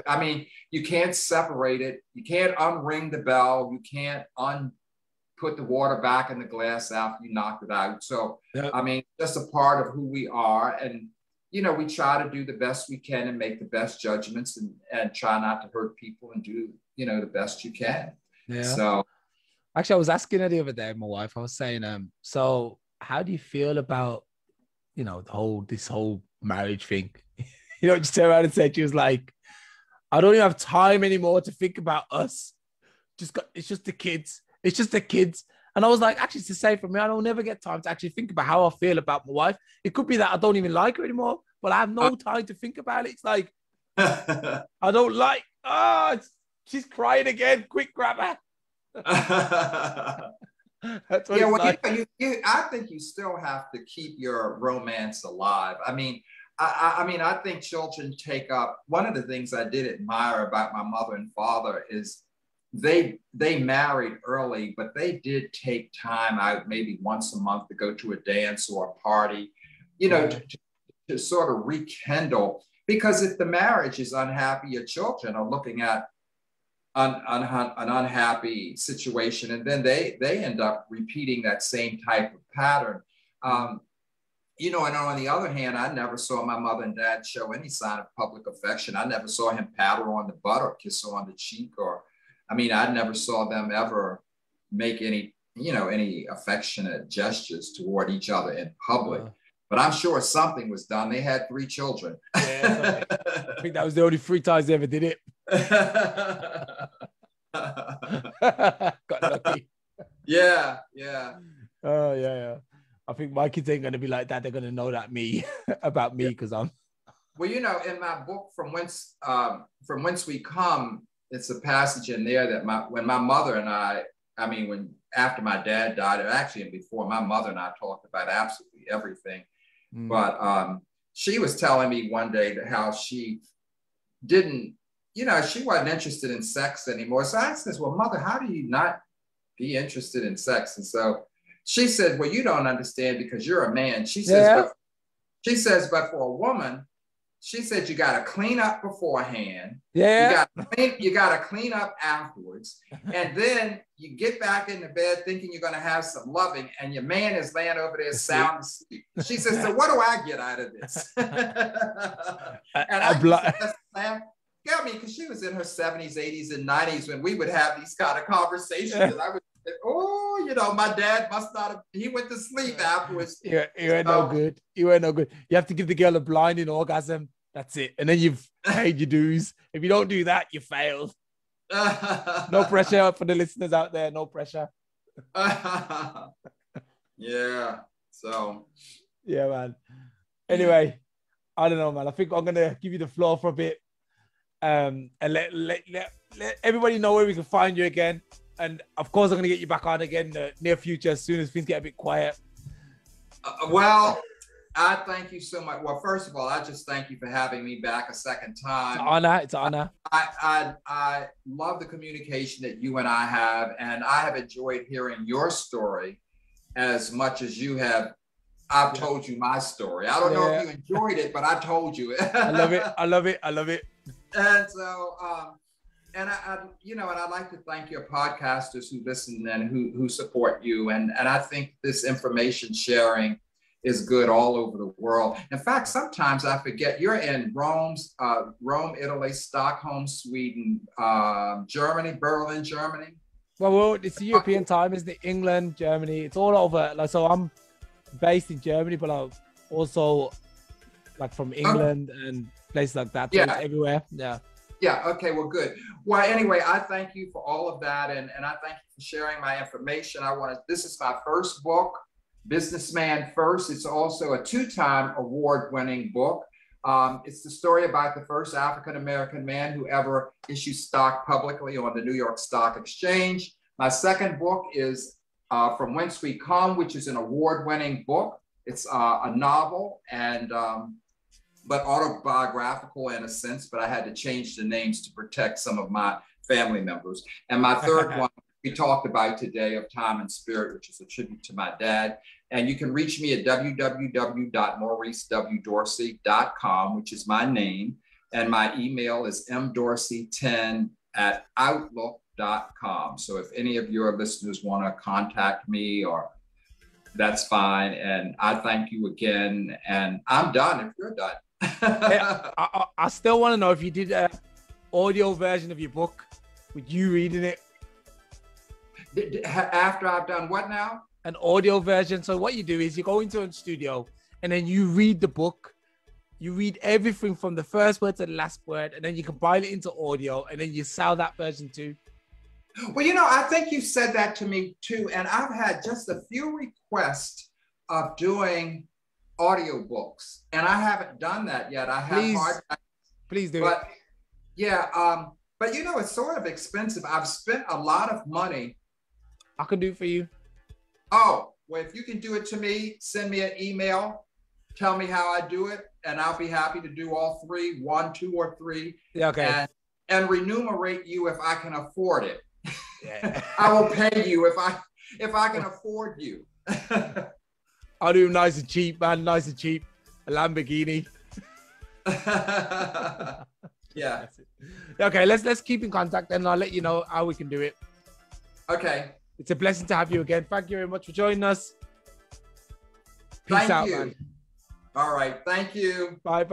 I mean, you can't separate it. You can't unring the bell. You can't put the water back in the glass after you knocked it out. So, I mean, that's a part of who we are. And, you know, we try to do the best we can and make the best judgments and try not to hurt people and do, you know, the best you can. Yeah. So, actually, I was asking her the other day, my wife, I was saying, so how do you feel about, you know, this whole marriage thing? You know, just turned around and said, she was like, I don't even have time anymore to think about us. It's just the kids. It's just the kids. And I was like, actually, it's the same for me. I don't never get time to actually think about how I feel about my wife. It could be that I don't even like her anymore, but I have no time to think about it. It's like, I don't like, she's crying again. Quick, grab her. That's what it's like. I think you still have to keep your romance alive. I mean, I think children take up, one of the things I did admire about my mother and father is they married early, but they did take time out maybe once a month to go to a dance or a party, you know, to sort of rekindle. Because if the marriage is unhappy, your children are looking at an unhappy situation, and then they end up repeating that same type of pattern. You know, and on the other hand, I never saw my mother and dad show any sign of public affection. I never saw him pat her on the butt or kiss her on the cheek, or, I mean, I never saw them ever make any affectionate gestures toward each other in public. But I'm sure something was done. They had 3 children. Yeah, I think that was the only 3 times they ever did it. Got lucky. Yeah. Oh, yeah. I think my kids ain't going to be like that. They're going to know that about me because I'm. Well, you know, in my book, From Whence We Come, it's a passage in there that when my mother and after my dad died, or actually before, my mother and I talked about absolutely everything. But she was telling me one day that how she didn't, you know, she wasn't interested in sex anymore. So I says, well, Mother, how do you not be interested in sex? And so she said, well, you don't understand because you're a man. She says, but for a woman, she said, you got to clean up beforehand. Yeah. You got to clean up afterwards. And then you get back into bed thinking you're going to have some loving, and your man is laying over there sound asleep. She says, so what do I get out of this? And I got me, because she was in her 70s, 80s, and 90s when we would have these kind of conversations. And I would say, oh, you know, my dad must not have, he went to sleep afterwards. You ain't no good. You ain't no good. You have to give the girl a blinding orgasm. That's it. And then you've paid your dues. If you don't do that, you failed. No pressure for the listeners out there. No pressure. Yeah. So. Yeah, man. Anyway, I don't know, man. I think I'm going to give you the floor for a bit. And let everybody know where we can find you again. And of course, I'm going to get you back on again in the near future as soon as things get a bit quiet. Well, I thank you so much. Well, first of all, I just thank you for having me back a second time. It's an honor. It's an honor. I love the communication that you and I have, and I have enjoyed hearing your story as much as you have. I've told you my story. I don't know if you enjoyed it, but I told you it. I love it. I love it. I love it. And so, and I'd like to thank your podcasters who listen and who support you. And I think this information sharing is good all over the world. In fact, sometimes I forget you're in Rome, Italy, Stockholm, Sweden, Germany, Berlin, Germany. Well, it's the European time, isn't it? England, Germany, it's all over. Like, so I'm based in Germany, but I'm also like from England and places like that. So it's everywhere. Yeah. Yeah. Okay. Well, good. Well, anyway, I thank you for all of that. And I thank you for sharing my information. This is my first book, Businessman First. It's also a 2-time award-winning book. It's the story about the first African-American man who ever issued stock publicly on the New York Stock Exchange. My second book is From Whence We Come, which is an award-winning book. It's a novel and but autobiographical in a sense, but I had to change the names to protect some of my family members. And my third one we talked about today, Of Time and Spirit, which is a tribute to my dad. And you can reach me at www.mauricewdorsey.com, which is my name. And my email is mdorsey10@outlook.com. So if any of your listeners want to contact me, or that's fine. And I thank you again. And I'm done if you're done. I still want to know if you did an audio version of your book with you reading it. After I've done what now? An audio version. So what you do is you go into a studio and then you read the book. You read everything from the first word to the last word, and then you compile it into audio, and then you sell that version too. Well, I think you said that to me too. And I've had just a few requests of doing audiobooks, and I haven't done that yet. I have Please do but, it. Yeah. But it's sort of expensive. I've spent a lot of money. I can do it for you. Oh, well, if you can do it to me, send me an email, tell me how I do it, and I'll be happy to do all 3, 1, 2, or 3. Yeah, okay. And remunerate you if I can afford it. Yeah. I will pay you if I can afford you. I'll do nice and cheap, man. Nice and cheap. A Lamborghini. Yeah. Okay, let's keep in contact, and I'll let you know how we can do it. Okay. It's a blessing to have you again. Thank you very much for joining us. Peace out, man. All right. Thank you. Bye.